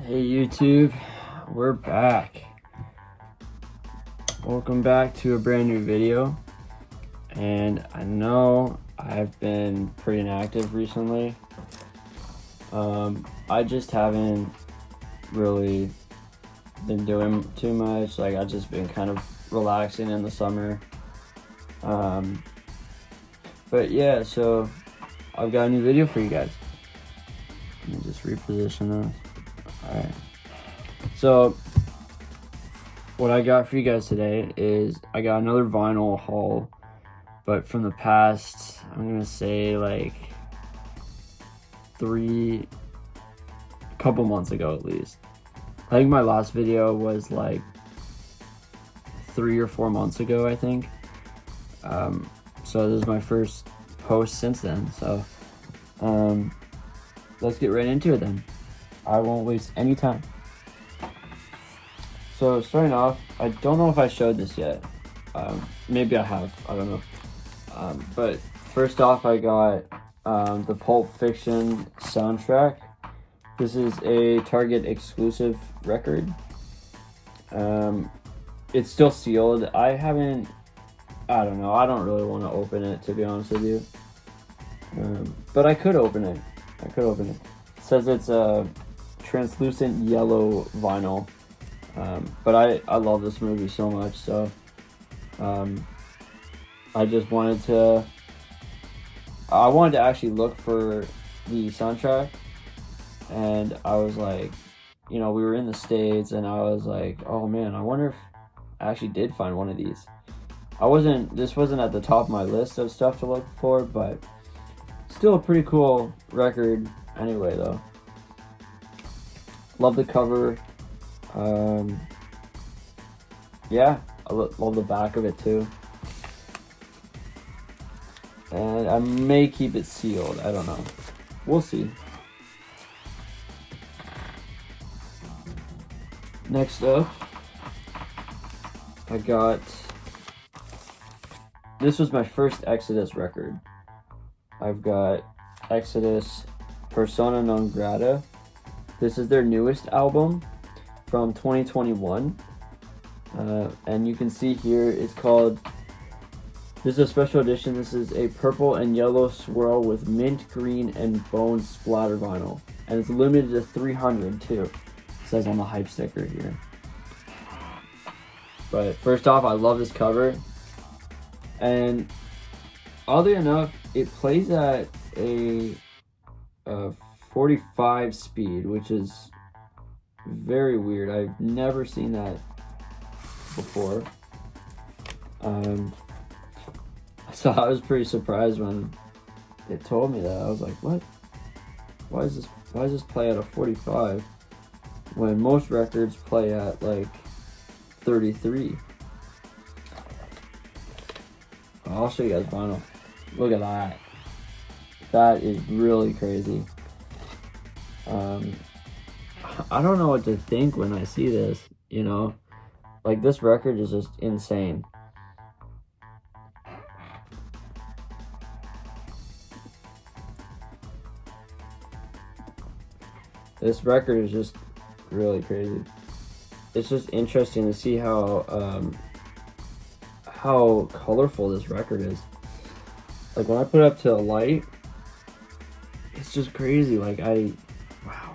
Hey YouTube, we're back. Welcome back to a brand new video. And I know I've been pretty inactive recently. I just haven't really been doing too much. Like, I've just been kind of relaxing in the summer. But yeah, so I've got a new video for you guys. Let me just reposition this. Alright, so what I got for you guys today is I got another vinyl haul, but from the past, I'm gonna say like couple months ago at least. I think my last video was like 3 or 4 months ago, I think. So this is my first post since then, so let's get right into it then. I won't waste any time. So starting off, I don't know if I showed this yet. Maybe I have, I don't know. But first off, I got the Pulp Fiction soundtrack. This is a Target exclusive record. It's still sealed. I don't know, I don't really want to open it, to be honest with you. But I could open it. It says it's a translucent yellow vinyl. But I love this movie so much, so I just wanted to actually look for the soundtrack, and I was like, we were in the States, and I was like, oh man, I wonder if I actually did find one of these. This wasn't at the top of my list of stuff to look for, but still a pretty cool record anyway though. Love the cover. Yeah, I love the back of it too. And I may keep it sealed, I don't know. We'll see. Next up, I got... This was my first Exodus record. I've got Exodus Persona Non Grata. This is their newest album from 2021. And you can see here it's called... This is a special edition. This is a purple and yellow swirl with mint green and bone splatter vinyl. And it's limited to 300 too. It says on the hype sticker here. But first off, I love this cover. And oddly enough, it plays at a 45 speed, which is very weird. I've never seen that before. So I was pretty surprised when it told me that. I was like, what? Why is this play at a 45 when most records play at like 33? I'll show you guys vinyl. Look at that. That is really crazy. I don't know what to think when I see this, Like, this record is just insane. This record is just really crazy. It's just interesting to see how colorful this record is. Like, when I put it up to a light, it's just crazy. Like, wow.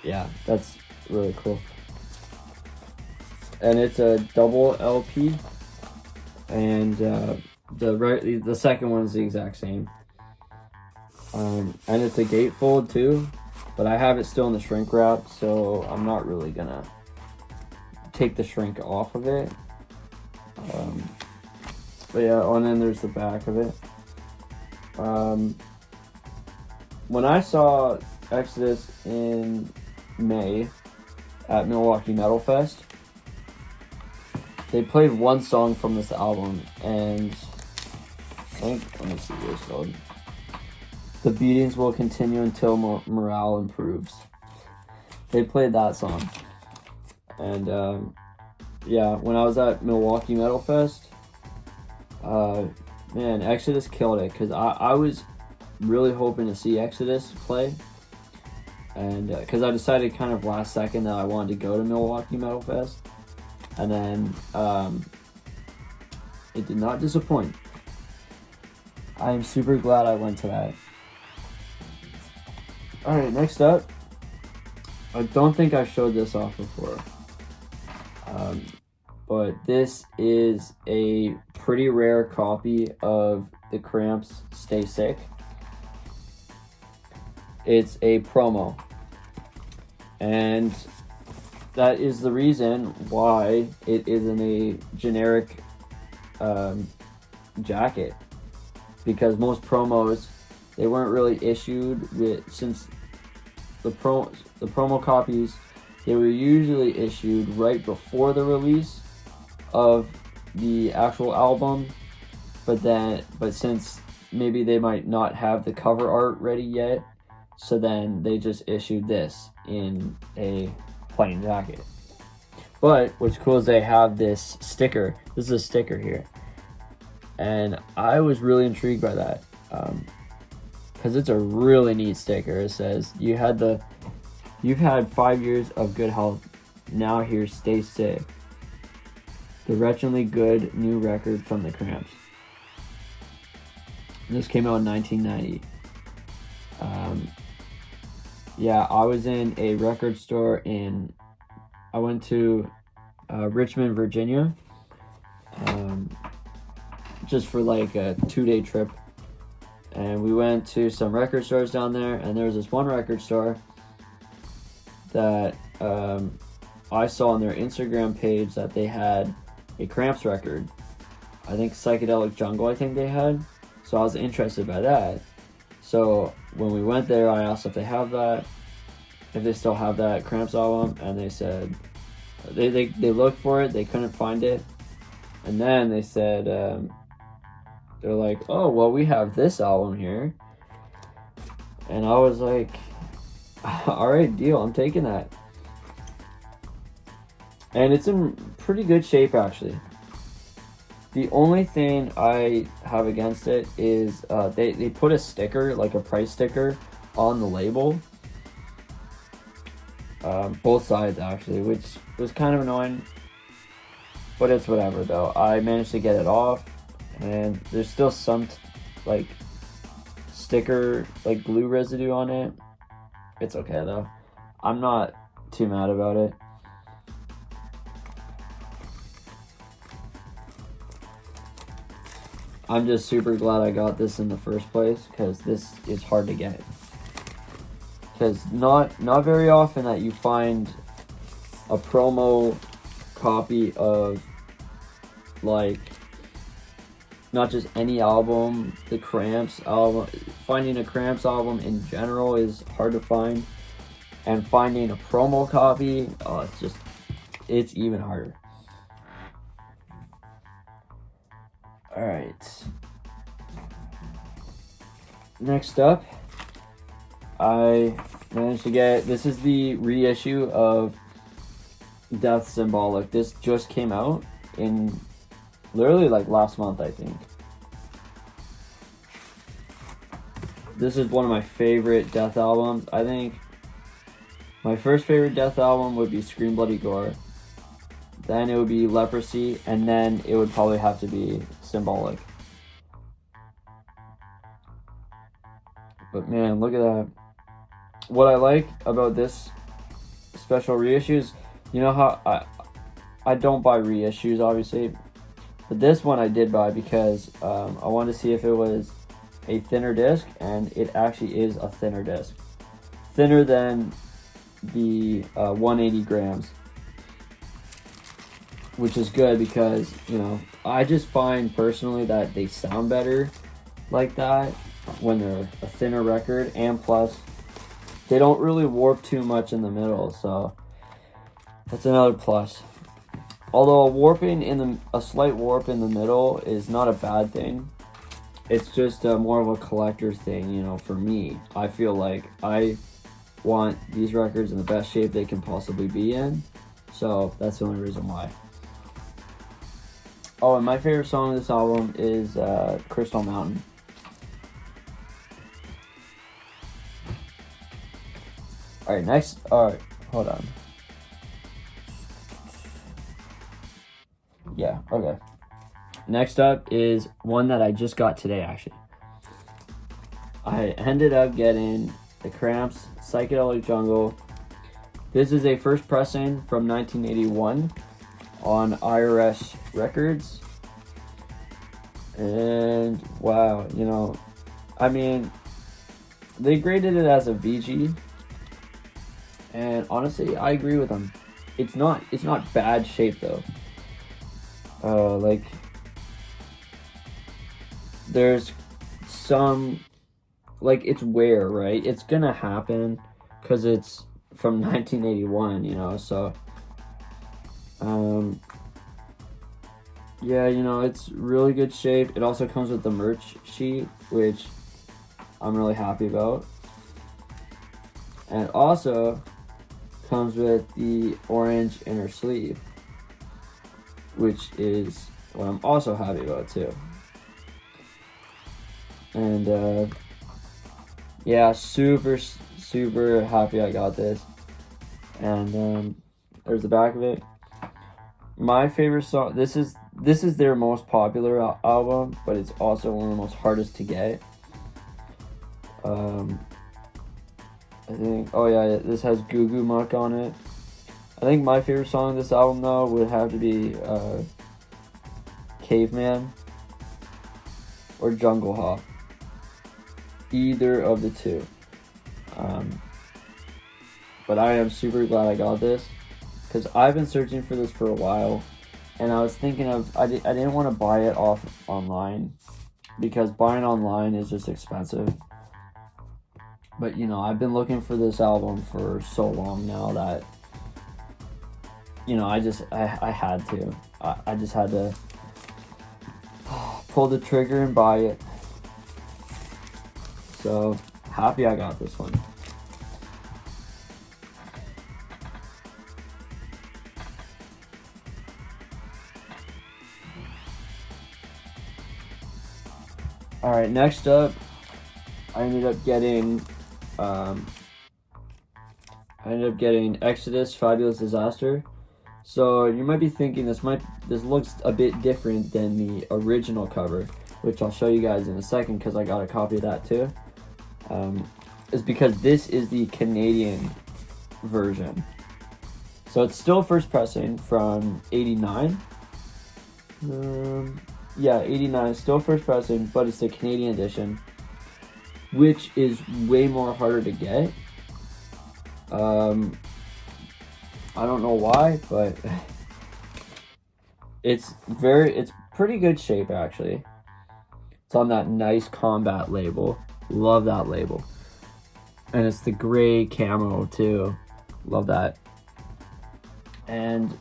Yeah, that's really cool. And it's a double LP, and the second one is the exact same. And it's a gatefold too, but I have it still in the shrink wrap, so I'm not really gonna take the shrink off of it. But yeah, and then there's the back of it. When I saw Exodus in May at Milwaukee Metal Fest, they played one song from this album, and let me see what it's called. The Beatings Will Continue Until Morale Improves. They played that song. And yeah, when I was at Milwaukee Metal Fest, man, Exodus killed it, because I was really hoping to see Exodus play. and because I decided kind of last second that I wanted to go to Milwaukee Metal Fest, and then it did not disappoint. I am super glad I went to that. Alright, next up, I don't think I showed this off before, but this is a pretty rare copy of the Cramps Stay Sick. It's a promo, and that is the reason why it is in a generic jacket, because most promos, they weren't really issued with, since the promo copies, they were usually issued right before the release of the actual album, but since maybe they might not have the cover art ready yet, so then they just issued this in a plain jacket. But what's cool is they have this sticker. This is a sticker here, and I was really intrigued by that, because it's a really neat sticker. It says, you've had 5 years of good health, now here's Stay Sick, the wretchedly good new record from the Cramps. This came out in 1990. Yeah, I was in a record store I went to Richmond, Virginia, just for like a 2-day trip. And we went to some record stores down there, and there was this one record store that I saw on their Instagram page that they had a Cramps record. I think Psychedelic Jungle, I think they had. So I was interested by that. So when we went there, I asked if they still have that Cramps album, and they said they looked for it, they couldn't find it, and then they said they're like, oh well, we have this album here, and I was like, all right, deal, I'm taking that, and it's in pretty good shape actually. The only thing I have against it is they put a sticker, like a price sticker, on the label. Both sides actually, which was kind of annoying. But it's whatever though. I managed to get it off, and there's still some like sticker, like glue residue on it. It's okay though. I'm not too mad about it. I'm just super glad I got this in the first place, because this is hard to get. Because not very often that you find a promo copy of, like, not just any album, the Cramps album. Finding a Cramps album in general is hard to find. And finding a promo copy, it's even harder. Alright. Next up, I managed to get, this is the reissue of Death Symbolic. This just came out in literally like last month, I think. This is one of my favorite Death albums. I think my first favorite Death album would be Scream Bloody Gore. Then it would be Leprosy, and then it would probably have to be Symbolic. But man, look at that. What I like about this special reissues, you know how I don't buy reissues obviously, but this one I did buy because I wanted to see if it was a thinner disc, and it actually is a thinner disc. Thinner than the 180 grams. Which is good because, you know, I just find personally that they sound better like that when they're a thinner record, and plus they don't really warp too much in the middle, so that's another plus. Although a slight warp in the middle is not a bad thing. It's just more of a collector thing, you know, for me. I feel like I want these records in the best shape they can possibly be in, so that's the only reason why. Oh, and my favorite song of this album is Crystal Mountain. Alright, next. Alright, hold on. Yeah, okay. Next up is one that I just got today, actually. I ended up getting the Cramps Psychedelic Jungle. This is a first pressing from 1981 on IRS Records. And wow, you know, I mean, they graded it as a VG. And honestly, I agree with them. It's not bad shape though. Like there's some, like, it's wear, right? It's gonna happen because it's from 1981, you know, so yeah, you know, it's really good shape. It also comes with the merch sheet, which I'm really happy about, and it also comes with the orange inner sleeve, which is what I'm also happy about too. And yeah, super happy I got this. And there's the back of it. My favorite song, this is their most popular album, but it's also one of the most hardest to get. I think, oh yeah, this has Goo Goo Muck on it. I think my favorite song on this album though would have to be Caveman or Jungle Hop. Either of the two. But I am super glad I got this, because I've been searching for this for a while, and I was thinking of, I didn't want to buy it off online, because buying online is just expensive. But you know, I've been looking for this album for so long now that, you know, I had to. I just had to pull the trigger and buy it. So happy I got this one. Alright, next up, I ended up getting Exodus Fabulous Disaster. So you might be thinking this looks a bit different than the original cover, which I'll show you guys in a second because I got a copy of that too. Is because this is the Canadian version. So it's still first pressing from 89. Yeah, 89, still first pressing, but it's the Canadian edition, which is way more harder to get. I don't know why, but it's pretty good shape actually. It's on that nice Combat label. Love that label. And it's the gray camo too. Love that. And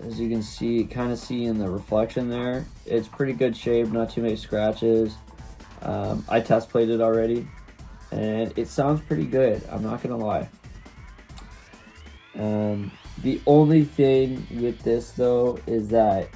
as you can see, kind of see in the reflection there, it's pretty good shape, not too many scratches. I test played it already, and it sounds pretty good, I'm not gonna lie. The only thing with this though is that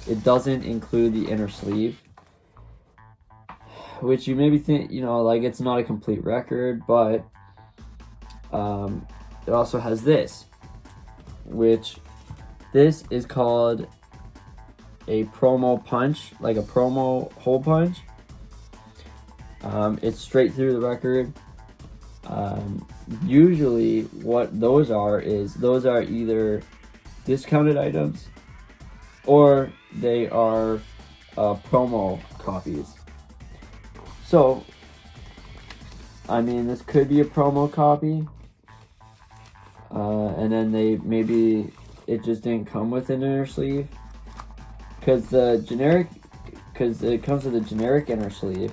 it doesn't include the inner sleeve, which you maybe think, you know, like, it's not a complete record, but it also has this, which this is called a promo punch, like a promo hole punch. It's straight through the record. Usually what those are either discounted items or they are promo copies. So I mean, this could be a promo copy, and then maybe it just didn't come with an inner sleeve, because it comes with a generic inner sleeve,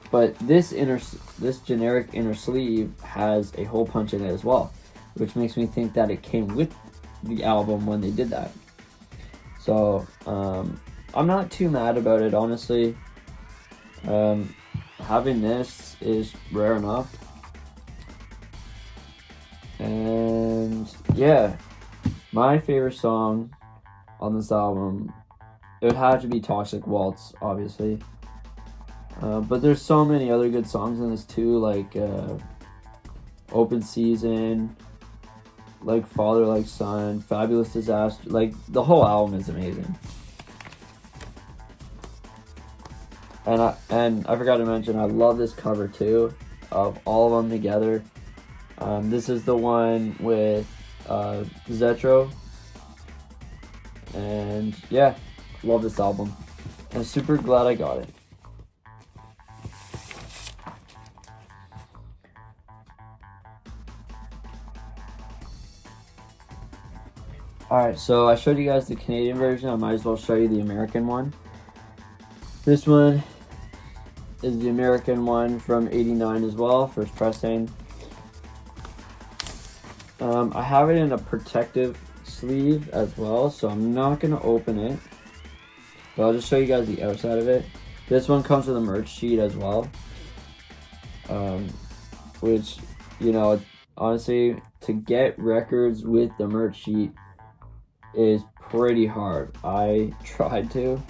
but this generic inner sleeve has a hole punch in it as well, which makes me think that it came with the album when they did that. So I'm not too mad about it, honestly. Having this is rare enough. And yeah, my favorite song on this album, it would have to be Toxic Waltz, obviously. But there's so many other good songs in this too, like Open Season, like Father Like Son, Fabulous Disaster. Like, the whole album is amazing. And I forgot to mention, I love this cover too, of all of them together. This is the one with Zetro. And yeah, love this album. I'm super glad I got it. Alright, so I showed you guys the Canadian version. I might as well show you the American one. This one is the American one from '89 as well, first pressing. I have it in a protective sleeve as well, so I'm not going to open it. But I'll just show you guys the outside of it. This one comes with a merch sheet as well. Which, you know, honestly, to get records with the merch sheet is pretty hard. I tried to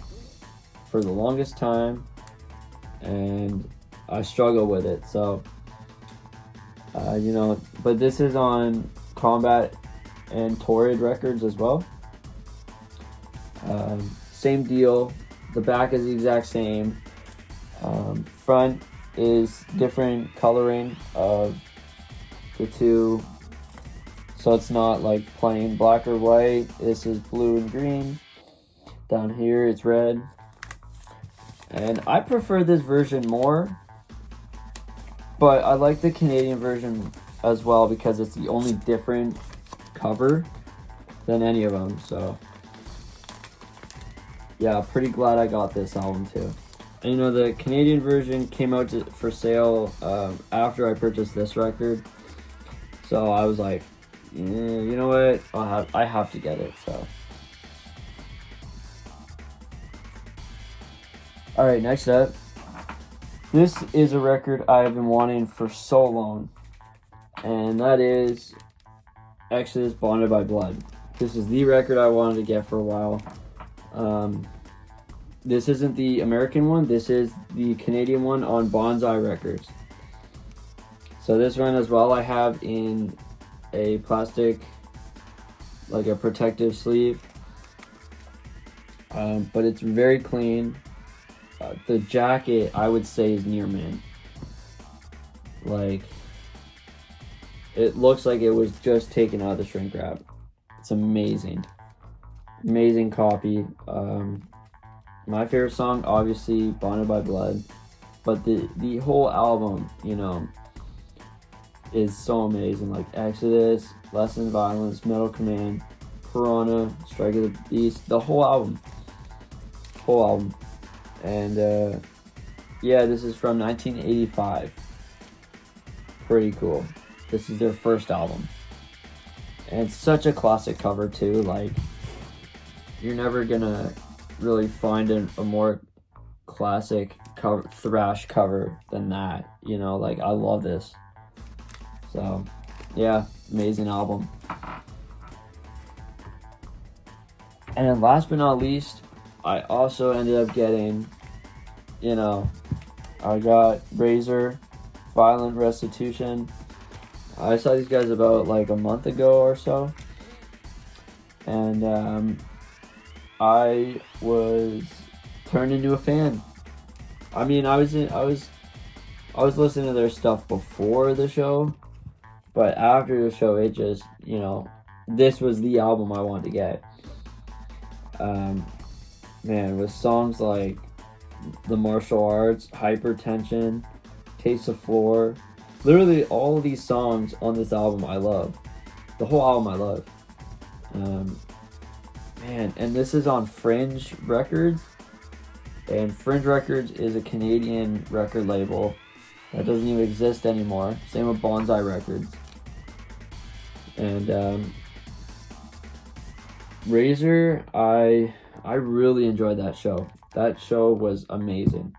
for the longest time, and I struggle with it. So, you know, but this is on Combat and Torrid Records as well. Same deal. The back is the exact same. Front is different coloring of the two, so it's not like plain black or white. This is blue and green. Down here it's red, and I prefer this version more, but I like the Canadian version as well because it's the only different cover than any of them. So yeah, pretty glad I got this album too. And you know, the Canadian version came out for sale after I purchased this record, so I was like, you know what, I have to get it. So alright, next up, this is a record I've been wanting for so long, and that is Exodus Bonded by Blood. This is the record I wanted to get for a while. This isn't the American one, this is the Canadian one on Bonsai Records. So this one as well I have in a plastic, like a protective sleeve. But it's very clean. The jacket, I would say, is near mint. Like, it looks like it was just taken out of the shrink wrap. It's amazing. Amazing copy. My favorite song, obviously, Bonded by Blood. But the whole album, you know, is so amazing. Like Exodus, Lesson Violence, Metal Command, Piranha, Strike of the Beast. The whole album. Whole album. And, yeah, this is from 1985. Pretty cool. This is their first album. And it's such a classic cover, too. Like, you're never gonna really find a more classic thrash cover than that. You know, like, I love this. So, yeah, amazing album. And then last but not least, I also ended up getting, you know, I got Razor, Violent Restitution. I saw these guys about like a month ago or so, and I was turned into a fan. I mean, I was listening to their stuff before the show, but after the show, it just, you know, this was the album I wanted to get. Man, with songs like The Martial Arts, Hypertension, Taste of Floor, literally all of these songs on this album I love. The whole album I love. Man, and this is on Fringe Records. And Fringe Records is a Canadian record label that doesn't even exist anymore. Same with Bonsai Records. And Razor, I really enjoyed that show. That show was amazing.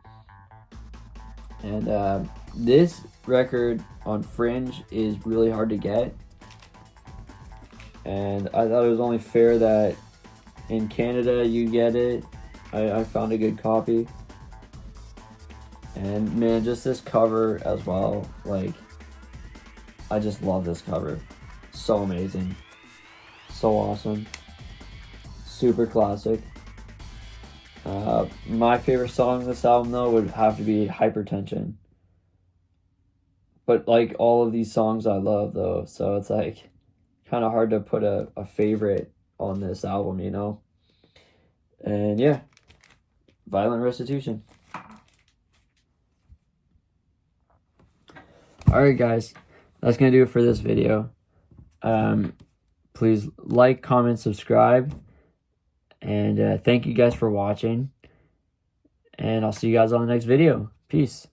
And this record on Fringe is really hard to get. And I thought it was only fair that in Canada you get it. I found a good copy. And man, just this cover as well. Like, I just love this cover. So amazing. So awesome. Super classic. My favorite song on this album, though, would have to be Hypertension. But, like, all of these songs I love, though. So it's, like, kind of hard to put a favorite on this album, you know? And, yeah. Violent Restitution. Alright, guys. That's going to do it for this video. Please like, comment, subscribe. And thank you guys for watching. And I'll see you guys on the next video. Peace.